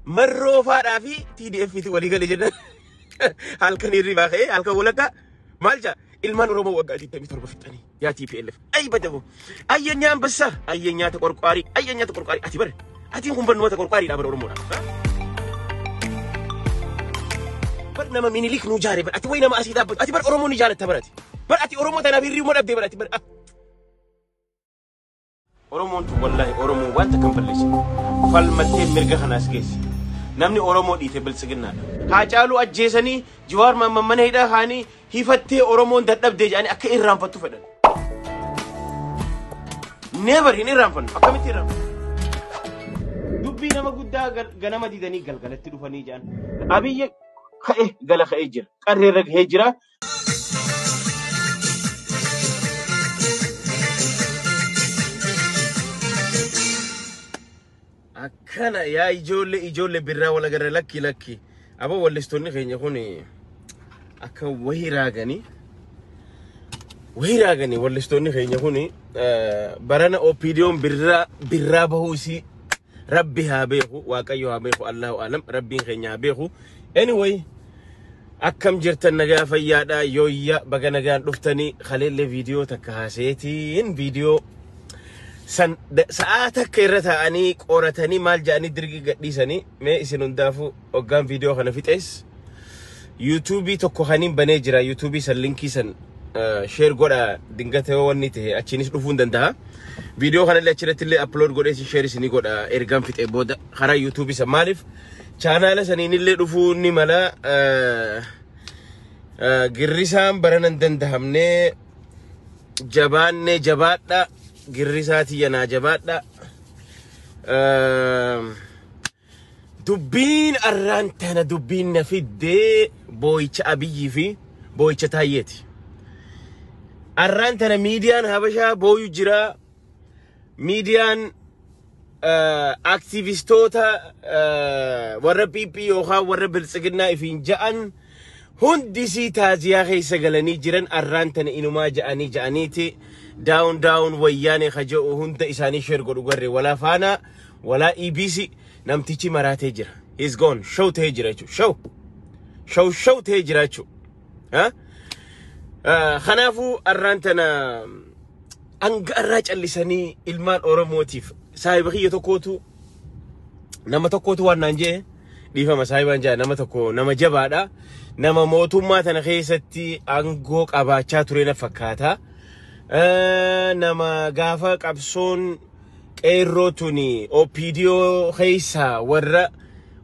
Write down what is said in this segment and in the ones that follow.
مرو فارا في TDF في ولي قال جدا هالكن يريبا خي هالكن ولكا مالجا ilman Oromoo waggaa 27 fixanii yaa TPLF ay badabo ayyanyaa bassa ayyanyaa taqorqaari ati bar ati kun bannoota taqorqaari dha bar Oromoo dha bar nama minilik nu jaare bar ati wayna ma asida ati bar Oromoo ni jaalata barati bar ati Oromoo tana birri mo dabde bar ati bar Oromoo tu wallahi Oromoo wanta kan falleshi falmatte mirga khanas geesi namni Oromoo dhiite bilsigina Haacaalu ajjeesanii Jawaar Mamman hidhaa haanii hifattee Oromoon dadhabdee jedhanii akka irraanfattu fedhan. Never hin irraanfannu akkamitti irraanfannu. Dubbii nama guddaa ganama didanii galgalatti dhufanii jedhan. Abiyyi ka'e gala ka'ee jira. Qarreerra gahee jira. Akkana yaa ijoollee birraa wala gara lakki. Aba wallistoonni keenya kun akka wahiraagani wallistoonni keenya kun barana opinion birraa bahuusi rabbi haa beeku waaqayyo haa beeku Allahu aalam rabbiin keenya haa beeku anyway akkam jirtan nagaa fayyaadha yooyya baga nagaan dhuftanii khaleelle viidiyoo takka haaseetiin viidiyoo san sa'aata keerra ta'anii qoratanii maal jedhanii dirgi gadhiisanii mee isin hundaafu hoggaan viidiyoo kana fixees YouTube tokko kaniin banee jira YouTube san linkii san share godha dingate wanni ta'e achiinis dhufuu hin danda'a viidiyoo kana illee achirratti illee upload godhee share isinii godha ergaan fixee booda karaa YouTube san maaliif channel saniin illee dhufuu ni mala girrisaan baranan dandahamne jabaanne jabaadha girrisaati yana jabaadha dubbiin arraantana dubbiin nafidde booyicha Abiyyi fi booyicha Taayyeeti arraantana miidiyaan habashaa booyu jira miidiyaan aktivistoota warra PP yookaan warra biltsiginnaa ifiin ja'an hundi si taaziyaa keessa galanii jiran arraantana inumaa ja'aniiti down wayyaane khaja'u hunda isaanii share godhu garre wala faana wala EBC namtichi maraatee jira he's gone show ta'ee jira jechuudha show ta'ee jira jechuudha khanaafu arraantana anga arraa callisanii ilmaan Oromootiif saahiba kiyya tokkootu nama tokkootu waan naan jee dhiifama saahibaan jaa nama tokko nama jabaadha nama mootummaa tana keessatti aangoo qabaachaa ture na fakkaata nama gaafa qabsoon qeerrootuni OPDO keessa warra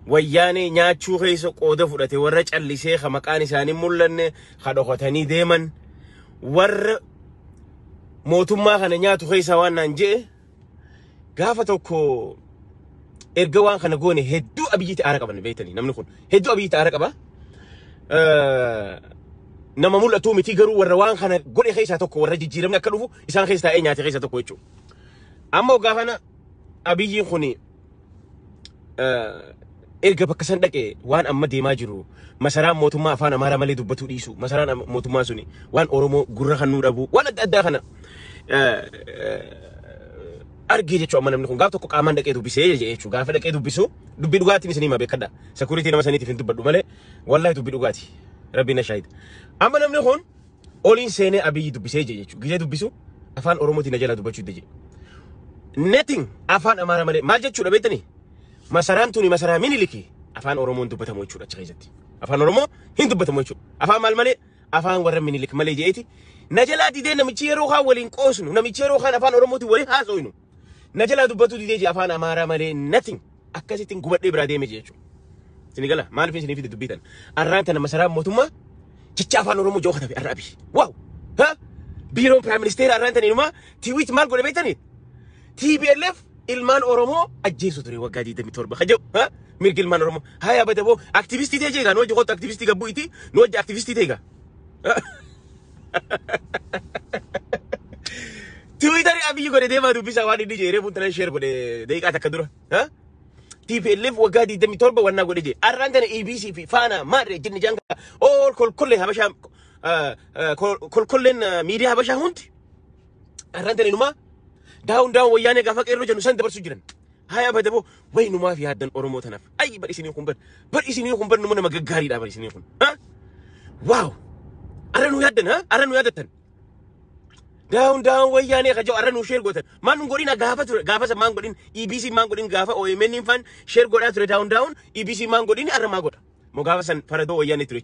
wayyaane nyaachuu keessa qooda fudhate warra callisee maqaan isaanii mul'anne kadhokotanii deeman warra mootummaa kana nyaatu keessa waan naan jee gaafa tokko erga waan kana goone hedduu Abiyyitti aara qaban beeytanii namni kun hedduu Abiyyitti aara qaba nama mul'atu miti garuu warra waan kana godhe keessa tokko warra jijjiiramne akka dhufu isaan keessa taa'ee nyaate keessa tokko jechuudha amma gaafana Abiyyiin kun erga bakka san dhaqe waan amma deemaa jiru masaraan mootummaa afaan Amaaraa malee dubbatu dhiisu masaraan mootummaa suni waan Oromoo gurra kan nuu dhabu waan adda kana argee jechuudha amma namni kun gaaf tokko qaamaan dhaqee dubbisee jechuudha gaafa dhaqee dubbisu dubbii dhugaatiin isinii ma beekadha security nama saniitiif hin dubbadhu malee wallahi dubbii dhugaati rabbi na shaahid amma namni kun oliin seenee Abiyyi dubbisee jechuudha gizee dubbisu afaan Oromootiin jala dubbachuu dide nothing afaan Amaaraa malee maal jechuudha beektanii masaraan tuni masaraa Miniliki afaan Oromoon dubbatamu jechuudha achi keessatti afaan Oromoo hin dubbatamu jechuudha afaan maal malee afaan warra Minilik malee jeeti najala didee namichi yeroo kaan waliin qoosnu namichi yeroo kaan afaan Oromootiin waliin haasoynu najala dubbatu didee afaan Amaaraa malee nothing akkasittiin gubadhee biraa deeme jechuudha sinigala maaliif isin fi dubbitan arraanta nama saraan mootummaa jecha afaan Oromoo joo khatafe Arabi wow ha biiroon prime minister arraanta inuma tweet maal godhe beektanii TPLF ilmaan Oromoo ajjeesu ture waggaa 27 khajau ha mirgi ilmaan Oromoo haya badabo activist ta'e jeega no jikot activist gabbu iti no activist ta'e ga Twitter Abiyyi godhe deemaa dubbisa waan inni jeeree fuuntana share godhe daqiiqaa takka dura ha TPLF waggaa 27 wanna godhe je arraantana EBC fi faana maadre jinni janga all kolkolle habasha kolkollen media habasha hundi arraantana inuma down wayyaane gaafa qeerroo jennu san dabarsu jiran هيا بدبو وين ما في هذا أورمو تنف أي بريسين يكون بريسين يكون نمنا مجاري دا بريسين يكون ها واو أرنو يدن ها أرنو يدتن داون وياني خجوا أرنو شير قوتن ما نقولين غافة ما نقولين EBC ما نقولين غافة أو يمنين فان شير قوتن تري داون EBC ما نقولين أرن ما قوتن مو غافة سن فردو وياني تري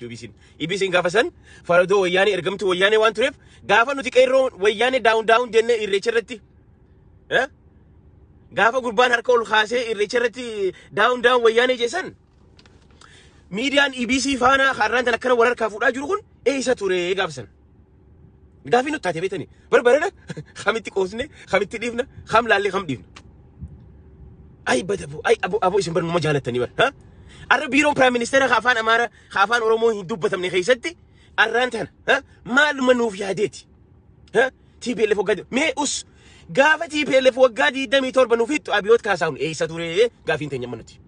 EBC غافة سن فردو وياني إرقمت وياني وان تريف غافة نتي كيرون وياني داون جنة إريشرتي ها غافة قربان هركول خاصة إريشرتي داون وياني جسن ميديان EBC فانا خارن تنكر ورر كافورا جروخون إيسا توري غافة سن غافي نو تاتي بيتني بربرنا خمتي كوسني خمتي ديفنا خم لالي خم ديفنا أي بدبو أي أبو اسم برنو مجالة تاني بر ها الربيرون برايم مينستر خافان أمارة خافان أورومو هندو بتمني خيستي الرانتنا ها ما لمنو في هديتي ها تيبي اللي فوق مي أس غافة تيبي اللي فوق قادي دمي تور بنوفيت أبيوت كاساون إيسا توري غافين تاني منوتي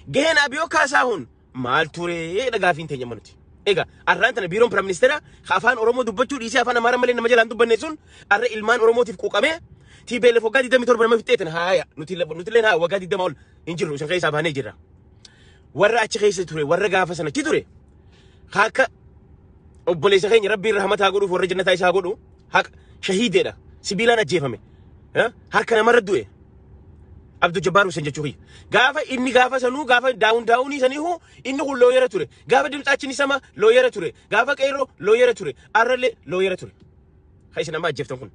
جهن أبيو كاساون مال توري غافين تاني منوتي إيجا أرانتنا بيرون برايم مينستر خافان أورومو دبتشو ديسي أفان أمارة مالين نمجال عندو بنيسون أر إلمان أورومو تفكو كامي تيبي اللي فوق قادي دمي تور بنوفيت تيتن هايا نوتيلين ها وقادي دمول إنجلو شن خيسا باني جرا ورا أشي خيسة توري ورا غافة سنة توري هاكا أبوليس خيني ربي الرحمة هاقولو فور جنة تايس هاقولو هاك شهيد ده سبيلانا جيفامي ها هاكا نمرد دوه عبد الجبار وسنجتشوي غافة إني غافة سنو غافة داوني سنيهو إنه هو لويرة توري غافة دمت أشني سما لويرة توري غافة كيرو لويرة توري أرلي لويرة توري خيس نما جفتم كون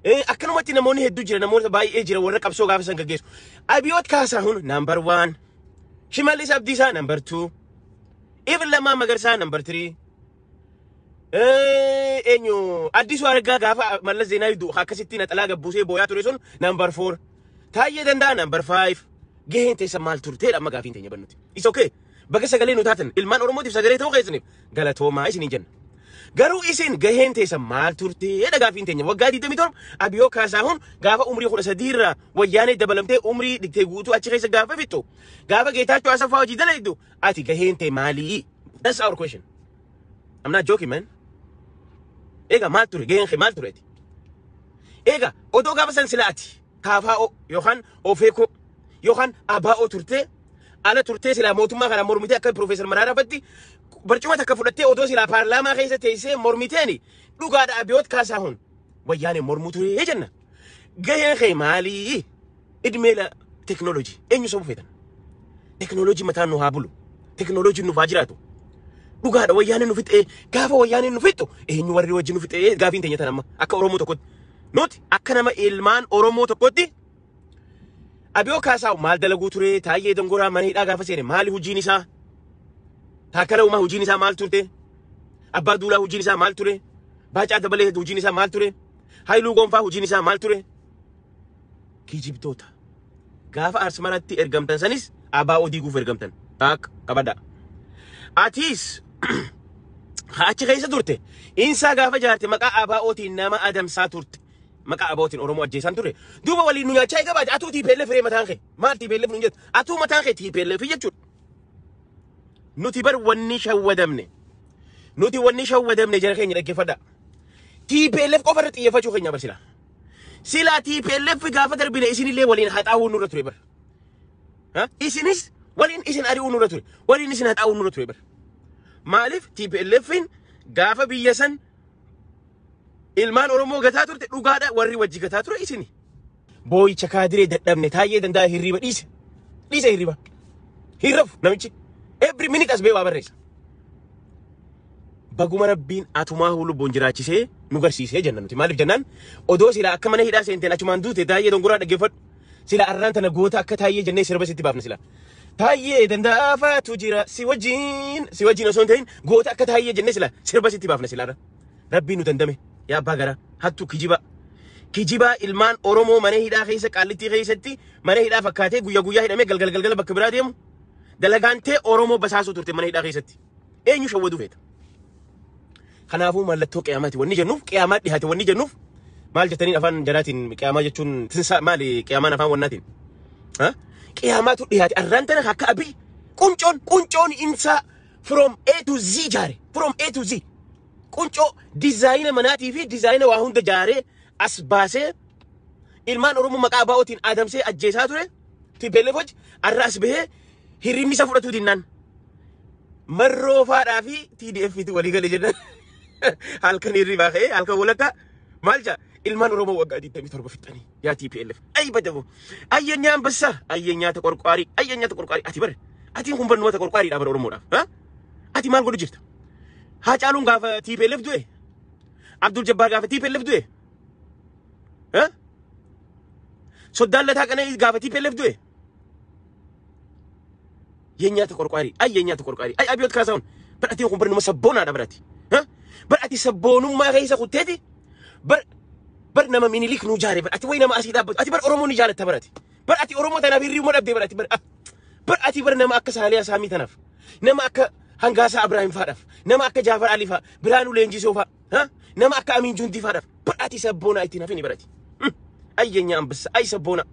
أكنو ماتي نموني هدو جرا نموني باي جرا ورا كبسو غافة سنجيسو أبيوت كاسا هون نمبر 1 شمالي سابديسا نمبر 2 إبن لما مغرسا نمبر 3 إنيو أديسو أرقا غافة مالا زينا يدو خاكا ستين أتلاقى بوسي بويا توريسون نمبر 4 تايي دندا نمبر 5 جهين تيسا مال تورتي لما غافين تيني بنوتي إيس أوكي بقى سقالين نتاتن المان أورموتيف سقالي تو غيسنيف غالتو ما إسنين جن غارو إسين جهين تيسا مال تورتي يدا غافين تيني وقادي دميتور أبيو كاساهون غافة أمري خلص ديرا وياني دبلمتي أمري دكتي غوتو أتشي خيسا غافة فيتو غافة جيتاچو أسفاو جيدالا يدو آتي جهين تي مالي That's our question. I'm not joking, man. Ega mal ture, gehen mal tureti. Ega, odo gaba san silati. Kafa o, Yohan ofeko, Yohan aba o turte. Ala turte sila motuma kana mormite akka professor Marara fatti. Barcuma takka fudhatte odo sila parlama keessa teessee mormiteeni. Dhugaadha abiyoot kaasaa hun. Wayyaane mormu ture jenna. Gaheen maali? Idmeela technology. Eenyu sobu feetan. Technology mataan nu haa bulu. Technology nu faajiraatu. Dhugaadha wayyaane nu fixee gaafa wayyaane nu fixu eenyu warri wajji nu fixee gaafiin teenya tan amma akka Oromoo tokkotti. Nuti akka nama ilmaan Oromoo tokkotti abiyoo kaasaa maal dalaguu ture Taayyee Dangoraa mana hidhaa gaafa seene maali hojiin isaa? Taakkala Uumaa hojiin isaa maal turte? Abbaa Duulaa hojiin isaa maal ture? Baacaa Dabalee hojiin isaa maal ture? Haayiluu Gonfaa hojiin isaa maal ture? Kijibtoota gaafa Arsmaratti ergamtan sanis abaa odii guuf ergamtan. Akka qabada. Atis Hachi keessa turte insa gaafa jaarte maqaa abaa'ootiin nama adamsaa turte maqaa abaa'ootiin Oromoo ajjeesan ture duuba waliin nu nyaachaa qabaate atuu TPLF firee mataan kee maal TPLF nu jettu atuu mataan kee TPLF jechuudha nuti bar wanni shawwadamne jara keenya dhaggeeffadha TPLF qofa irratti xiyyeeffachuu keenya bar sila TPLF gaafa darbine isinillee waliin haxaa'uu nurra ture bar isinis waliin isin ari'uu nurra ture waliin isin haxaa'uu nurra ture bar Maalif TPLFin gaafa biyya san ilmaan Oromoo gataa turte dhugaadha warri wajji gataa ture isini. Booyicha kaadiree dadhabne Taayyee Danda'a hirriba dhiise hirriba. Hirrafu namichi every minute as bee waa barreessa. Baguma Rabbiin atumaa lubbuun jiraachisee nu garsiisee jenna nuti maaliif jennaan odoo sila akka mana hidhaa seenteen achumaan duute Taayyee Dangoraa dhaggeeffadhu sila arraan tana goota akka Taayyee jennee sirba sitti baafna sila. Taayyee Danda'a faatu jira si wajjin osoo hin ta'in goota akka Taayyee jennee sila sirba sitti baafna silaadha. Rabbiin nu dandame yaa abbaa garaa hattu kijiba ilmaan Oromoo mana hidhaa keessa qaallittii keessatti mana hidhaa fakkaatee guyyaa hidhamee galgal bakka biraa deemu dalagaantee Oromoo basaasuu turte mana hidhaa keessatti eenyu shawwaduu feeta. Kanaafuu mallattoo qiyaamaati wanni jennuuf qiyaamaa dhihaate wanni jennuuf maal jettaniin afaan jalaatiin qiyaamaa jechuun maali qiyaamaan afaan wannaatiin qiyamaatu dhiyaate arraan tana akka abii quncoon insa from A to Z jaare from A to Z quncoo dizaayina manaatii fi dizaayina waa hunda jaaree as baasee ilmaan Oromoo maqaa abaa'ootiin adamsee ajjeesaa ture TPLF waj arraas bahee hirrinni isa fudhatu dinnaan marroo faadhaa fi TDF ti walii galee jenna halkan hirri baaqee halkan walakka maal jaa ilmaan Oromoo waggaa 27 fixanii yaa TPLF ay badabu ayyanyaa ambassa ayyanyaa taqorqaari ati bar ati kun barnoota taqorqaari dha bar Oromoodhaaf ha ati maal godhu jirta Haacaaluun gaafa TPLF du'e Abdul Jabbaar gaafa TPLF du'e ha Soddaan Lataa Qananii gaafa TPLF du'e yenyaa taqorqaari ay Abiyoot Kaasaawun bar ati kun barnooma sabboonaadha barati ha bar ati sabboonummaa keessa kutteeti bar nama Minilik nu jaare bar ati way nama asii dhaabbatu ati bar Oromoo ni jaalatta barati bar ati Oromoo tanaaf hirriuma dhabdee barati bar ati bar nama akka Saaliyaa Saamii tanaaf nama akka Hangaasaa Ibrahim faadhaaf nama akka Jaafar Ali faa Biraanuu Leenjisoo faa ha nama akka Amiin Juntii faadhaaf bar ati sabboona itti nafini barati ayyeenya ambassa ay sabboona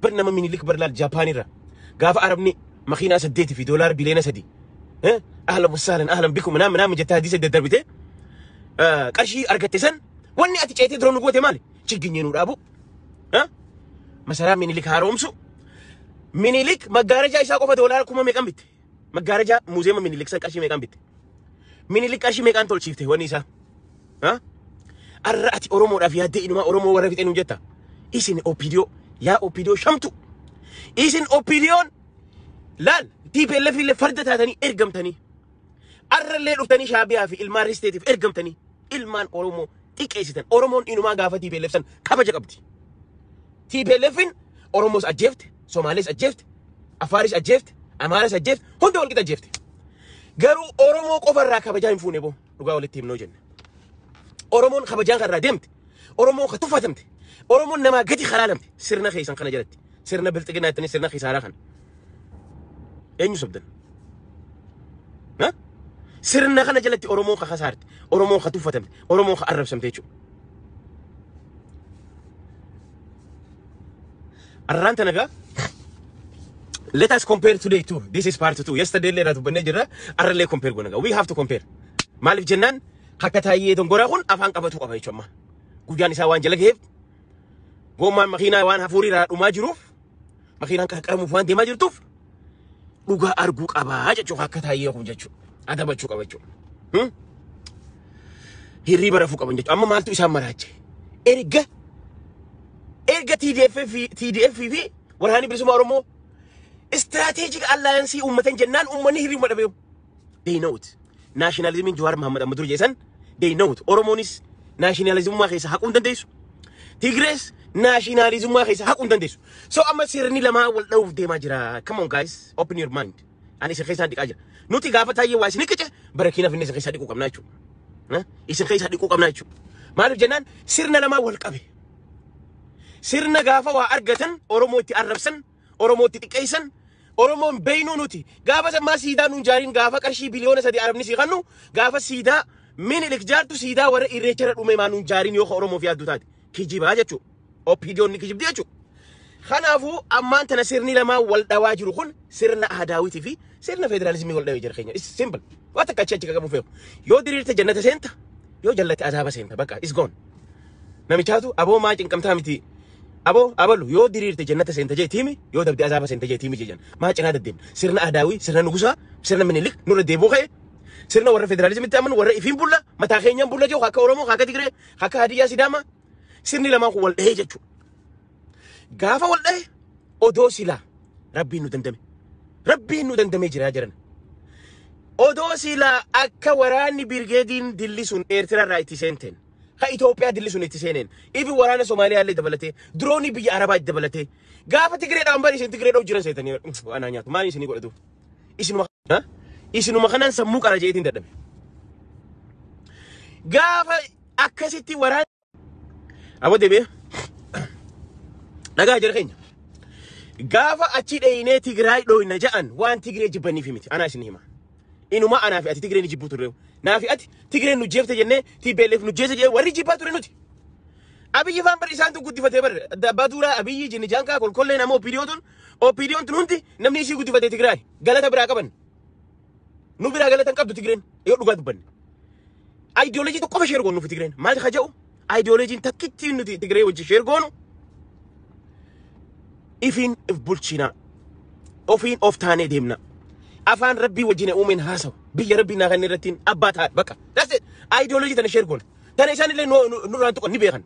bar nama Minilik bar laal Jaapaanirra gaafa Arabni makiinaa 8 fi $3 biliyoona 3 ahlan wasahlan ahlan bikum naam jetta hadisa daddarbite qarshii argatte san wanni ati ceetee duraan nu goote maali chiginyee nu dhaabu masaraa Minilik haaromsu Minilik maggaarajaa isaa qofa $1,000 kuma meeqan bitte maggaarajaa muuzeema Minilik san qarshii meeqan bitte Minilik qarshii meeqan tolchiifte wanni isaa arra ati Oromoodhaaf yaaddee inumaa Oromoo warra fixee nu jetta isin OPDO shamtu isin OPDO'n laal TPLF illee farda taatanii ergamtanii arrallee dhuftanii Shaabiyaa fi ilmaan Risteetiif ergamtanii ilmaan Oromoo xiqqeessitan Oromoon inumaa gaafa TPLF san kabaja qabdi TPLFin Oromoos ajjeefte Somaalees ajjeefte Afaaris ajjeefte Amaaras ajjeefte hunda walqixa ajjeefte garuu Oromoo qofarraa kabajaa hin fuune boo dhugaa walitti himnoo jenna Oromoon kabajaan kanarraa deemte Oromoon ka tuffatamte Oromoon namaa gadi halaalamte sirna keessan kana jalatti sirna bilxiginaa ittanii sirna kisaaraa kana eenyu sobdan sirna kana jalatti Oromoon ka kasaarte Oromoon ka tuffatamte Oromoon ka arrabsamte jechuudha arraanta nagaa let us compare today too this is part 2 yesterday le ratu banne jira arralee compare gonaga we have to compare maalif jennaan akka taayee dongoraa kun afaan qabatu qaba jechuudha guyyaan isaa waan jala geef gommaan makiinaa waan hafuuriraa dhumaa jiruuf makiinaan qarqaramuuf waan deemaa jirtuuf dhugaa arguu qabaa jechuudha akka taayee kun jechuudha adabachuu qaba jechuudha hirriba rafuu qaban jechuudha amma maaltu isaan maraache erga TDF fi waraanni bilisummaa Oromoo strategic alliance ummatan jennaan ummanni hirriba dhabeewu they know it nationalism Jawaar Mohammed Ahmad jeesan they know it Oromoonis nationalism keessa haquu hin dandeessu Tigrees nationalism keessa haquu hin dandeessu so amma sirni lamaa wal dha'uuf deemaa jira come on guys open your mind ani isin keessa dhiqaa jira nuti gaafa taayee waa isin qice barakinaaf inni isin keessa dhiquu qabnaa jechuudha isin keessa dhiquu qabnaa jechuudha maaliif jennaan sirna lamaa wal qabe sirna gaafa waa argatan Oromoo itti arrabsan Oromoo itti xiqqeessan Oromoon beeynu nuti gaafa sammaa siidaa nuun jaariin gaafa qarshii biliyoona 3 Arabni sii kannu gaafa siidaa Minilik jaartu siidaa warra irreechara dhume maa nuun jaariin yoo Oromoof yaaddu taate kijibaa jechuudha OPDO'n ni kijibdi jechuudha kanaafuu ammaan tana sirni lamaa wal dhawaa jiru kun sirna aadaawitii fi sirna federaalizimii wal dhawee jira keenya it's simple waa takka achi qabu fe'u yoo diriirte jannata seenta yoo jallate azaaba seenta bakka is gone namichaatu aboo maa cinqamtaa miti abalu yoo diriirte jannata seenta jee tiimi yoo dabde azaaba seenta jee tiimi jejan maa cinaa daddeemna sirna aadaawii sirna nugusaa sirna Minilik nurra deebuu ka'e sirna warra federaalizimitti amanu warra ifiin bulla mataa keenyaan bulla jiru akka Oromoo akka Tigree akka Hadiyyaa Sidaama sirni lamaan kun wal dhahee jechuudha gaafa wal dhahe odoo silaa rabbiin nu dandamee jira jiran odoo silaa akka waraanni birgeediin dillisuun Eertirarraa itti seenteen ka Itoophiyaa dillisuun itti seeneen ifi waraana Somaaliyaa illee dabalatee droonii biyya Arabaa itti dabalatee gaafa Tigreedhaan bari isin Tigreedhaaf jiran seetanii anaa nyaatu maali isinii godhatu isinuma kanaan sammuu qara jeetiin dadhabe gaafa akkasitti waraana abo deebi'ee dhagaa jira keenya gaafa achi dheeyinee Tigraay dhooyna ja'an waan Tigree jibbaniif miti anaa isin hima inuma anaa fi ati Tigree ni jibbuu turre naa fi ati Tigree nu jeefte jennee TPLF nu jeese jee warri jibbaa ture nuti Abiyyi faan bar isaan tun guddifatee bar Baaturaa Abiyyi jinni jaankaa kolkollee nama OPDO'n tun hundi namni isii guddifatee Tigraay galata biraa qaban nu biraa galatan qabdu Tigreen yoo dhugaa dubbanne ideoloojii tokko sheer goonu fi Tigreen maal ka jedhu ideoloojiin takkitti nuti Tigree wajji sheer goonu ifin if bulchina ofin of taane demna afan rabbi wajine umen hasaw biya rabbi na kan ratin abata baka that's it ideology tan share gon tan isan le no ran to ni bekan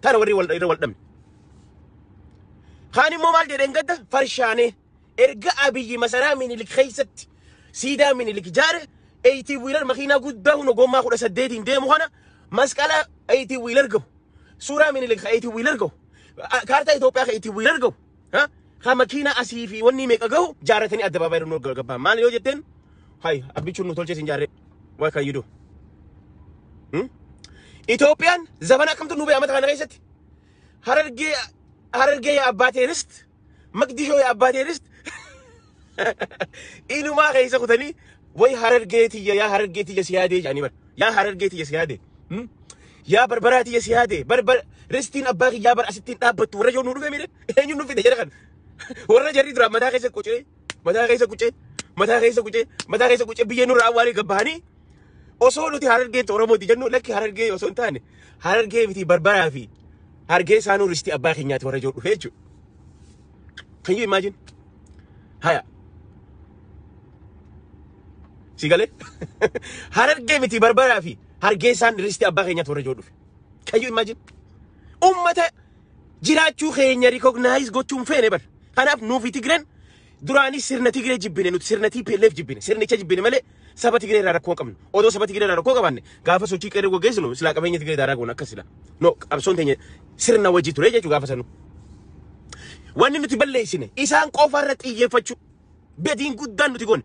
tan wari wal dam khani mo mal de ngada farshane erga abiy masara min lik khaysat sida min lik jare ايتي ويلر مخينا قدام ونقوم ما خد سديتين ديمو هنا مسكلا ايتي ويلر جو سورة من اللي ايتي ويلر جو كارتا إثيوبيا ايتي ويلر جو ها خامكينا اسيفي وني ميك جو جارتني ادبا بايرو نور غبا مان يو جتن هاي ابي تشنو تولچ سنجاري what can you do إثيوبيان زمانا كم تنوبي امت خانا غيست هررجي يا اباتي رست مقدشو يا اباتي رست إنو ما غيسا خدني وي هررجيتي يا هررجيتي يا سيادي يعني بر يا هررجيتي يا سيادي يا بربراتي يا سيادي بربر رستين أباغي يا بر أستين أبت ورجع نور في ميرن هني نور في دجاجة ورجع جري درا متى كيسة كوچه متى كيسة كوچه متى كيسة كوچه متى كيسة كوچه بيجي نور أواري كباني أصول تي هررجيت ورمو دي جنو لك هررجي أصول تاني هررجي في بربرا في هررجي سانو رستي أباغي نيات ورجع هيجو can you imagine هيا سيقالي هررجي متي بربرا في هررجي سان رستي أباغي نيات ورجع can you imagine أمته جراتشو خينيا recognize قوتشون فين بر خناف نوفي تجرن دراني سرنا تجري جبينه نو سرنا تي بيلف جبينه سرنا تي جبينه ماله سبت تجري راركون كمان أودو سبت تجري راركون كمان غافة سوتشي كيرو جيزنو سلا كمان تجري راركون أكسلا نو أبصون تاني سرنا وجي تريجا جو غافة سنو واني نتبلي سنة إسان كوفرت إيه فتشو بدين قدان نتيجون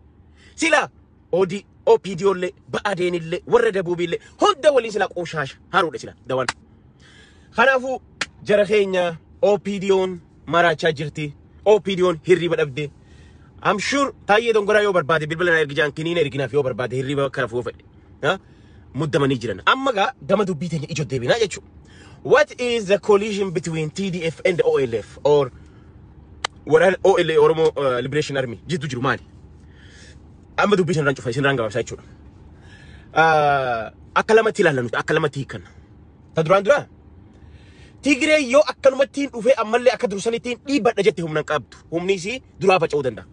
سلا أودي أو بيديو اللي بعدين اللي ورد أبوبي اللي هدا ولي سلا قوشاش هارود سلا دوان خنافو جرخينيا أو بيديون مرا تشاجرتي أو بيديون هيري بدأبدي I'm sure تايي دونغرا يو بربادي بالبلنا إرجان كنين إرجنا فيو بربادي هيري بكرفو فدي ها مدة ما نيجرنا أما جا دمدو بيتني إيجو دبينا يجوا What is the collision between TDF and the OLF or what OLF Oromo Liberation Army جدو جرماني أما دو بيتن رانشو فايسين رانغا وسايتشو أكلمتي لا لنوت أكلمتي كان تدران درا تيجري يو أكلمتين وفي أمالي أكدرسانيتين إيبات نجتهم ننقابتو هم نيسي درابة عودندا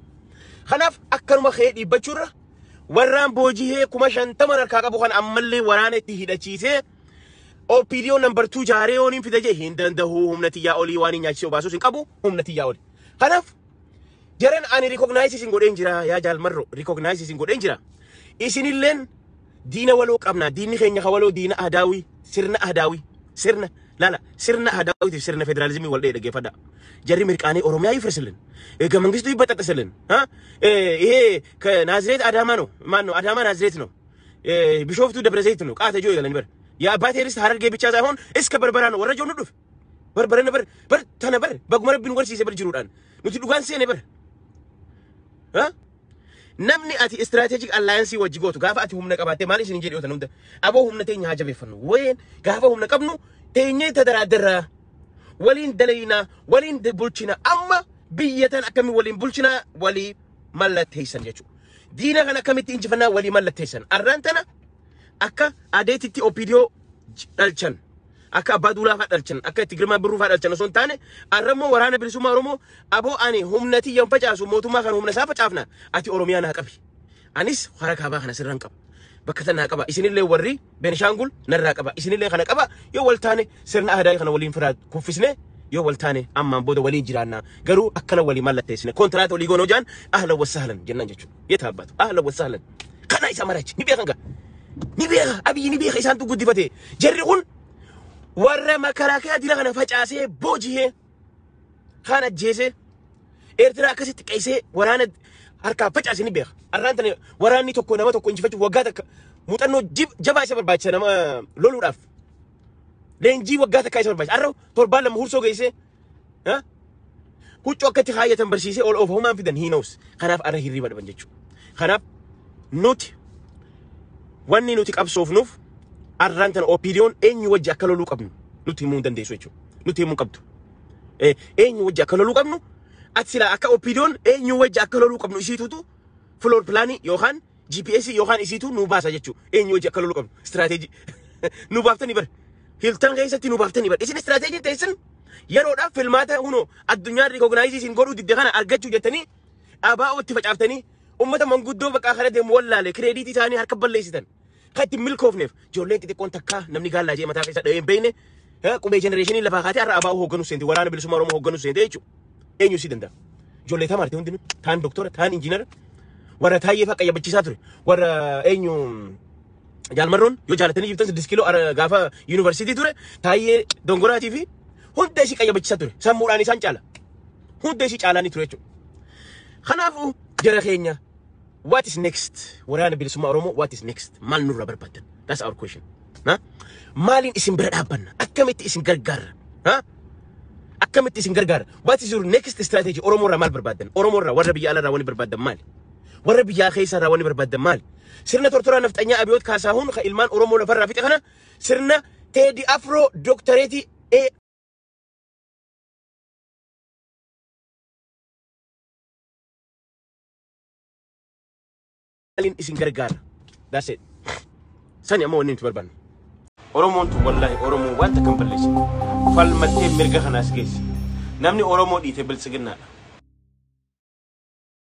خناف أكلم خير إيباتشورا وران بوجيه كماشان تمر الكاكابو خان أمالي ورانة تهيدا تشيسي أو بيديو نمبر 2 جاريونين في دجه هندن دهو هم نتيجة أولي واني نياتشيو باسو سنكابو هم نتيجة أولي خناف جران أني recognize سنقود إنجرا يا جال مرو recognize سنقود إنجرا إسيني لين دينا ولوك أبنا ديني خينيا خوالو دينا أهداوي سرنا أهداوي سرنا لا سرنا أهداوي سرنا فيدراليزمي والده دقي فدا جري مريكاني أوروميا يفرسلن إيه منغستو يبتا تسلن ها إيه كنازريت أدامانو مانو أداما نازريتنو إيه بشوفتو دبرزيتنو قاعدة جوي لنبر يا باتي رست هررجي بيتشازا هون إسك بربرانو ورجو ندوف بربران بر تانا بر بقمر بين ورسي سبر جروران نتي دوغان سيني بر ها نمني أتي استراتيجيك ألاينسي وجيغوتو غافا أتي هم نقاباتي مالي سنجيري أوتا نمدا أبو هم نتين حاجة بيفنو وين غافا هم نقابنو تيني تدرادرا ولين دلينا ولين دبولشنا أما بيتان أكمي ولين بولشنا ولي مالت هيسان يجو دينا غانا كمي تنجفنا ولي مالت هيسان أرانتنا أكا أديتي تي أوبيديو دالشان أكا بادولا فادالشان أكا تجرما برو فادالشان سون تاني أرمو ورانا بلسوما رومو أبو أني هم نتي يوم فجأسو موتو ما كان هم نسافة شافنا أتي أوروميانا هكابي أنيس خارك هبا خنا سران كاب بكتنا هكابا إسني اللي وري بين شانغول نرى هكابا إسني اللي خنا كابا يو والتاني سرنا أهداي خنا ولين فراد كوفيسني يو والتاني أما بودا ولين جيرانا قالوا أكلا ولي مالت تيسني كونترات ولي جونو جان أهلا وسهلا جنان جتشو يتهبطوا أهلا وسهلا خنا إسا مراج نبيها خنقا نبيها أبي نبيها إسان تقول دفتي جرقون ورا مكراكا دي لغنا فجأسي بوجيه خانت جيسي إرترا كسيت كيسي ورانا harka facaase ni beeka arraantani waraanni tokko nama tokko injifachu waggaa takka muuxannoo jabaa isa barbaachisa nama loluudhaaf leenjii waggaa takkaa isa barbaachisa arra torbaan lama hursoo geessee huccuu akkatti kaayyatan barsiisee ol of homaan fidan hiinoos kanaaf arra hirriba dhaban jechuudha kanaaf nuti wanni nuti qabsoofnuuf arraantan opiiniyoon eenyu wajji akka loluu qabnu nuti himuu dandeessu jechuudha nuti himuu qabdu eenyu wajji akka loluu qabnu أتسلا أكا أوبيدون إنيو وجه أكلوا قبل إشيتوتو فلور بلاني يوهان GPS يوهان إشيتو نوباسا جتشو إنيو وجه أكلوا قبل استراتيجي نوبافتني بر هيلتان غيسة نوبافتني بر إيش استراتيجي تيسن yeroodhaaf filmaata huno addunyaa recognize isin godhuu didde kana argachuu jettanii ABO itti facaaftanii ummata manguddoo bakka kana deemu wallaale credit isaanii harka balleessitan katti milkoofneef ijoolleen xixiqqoon takka namni gaallaa jee mataa keessa dha'een beeyne qubee generation lafa kaatee har'a ABO hoogganuu seente waraana bilisummaa Oromoo hoogganuu seente jechuudha eenyu si danda'a ijoollee tamarte hundinuu taan doktora taan injiinara warra taayee faqa yabbachiisaa ture warra eenyu jaalmarroon yoo jaalatanii jibtan 6 kiiloo gaafa yuunivarsiitii ture taayee dongoraatii fi hunda isii qayyabachiisaa ture sammuudhaan isaan caala hunda isii caalaanii ture jechuudha kanaafuu jara keenya what is next waraana bilisummaa Oromoo what is next maal nurra barbaadan that's our question maalin isin bira dhaabbanna akkamitti isin gargaarra akkamitti isin gargaarra what is your next strategy Oromoo irraa maal barbaadan Oromoo irraa warra biyya alaa wani barbaadan maali warra biyya keessa irraa wani barbaadan maali sirna tortoraa nafxanyaa Abiyoot Kaasahuun ka ilmaan Oromoo lafarraa fixe kana sirna Teddy Afro doctorate maalin isin gargaarra that's it sani amma wanni nuti barbaannu Oromoon tu wallahi Oromoo wanta kan balleessi falmattee mirga kanaas geessi namni Oromoo dhiite biltsiginnaadha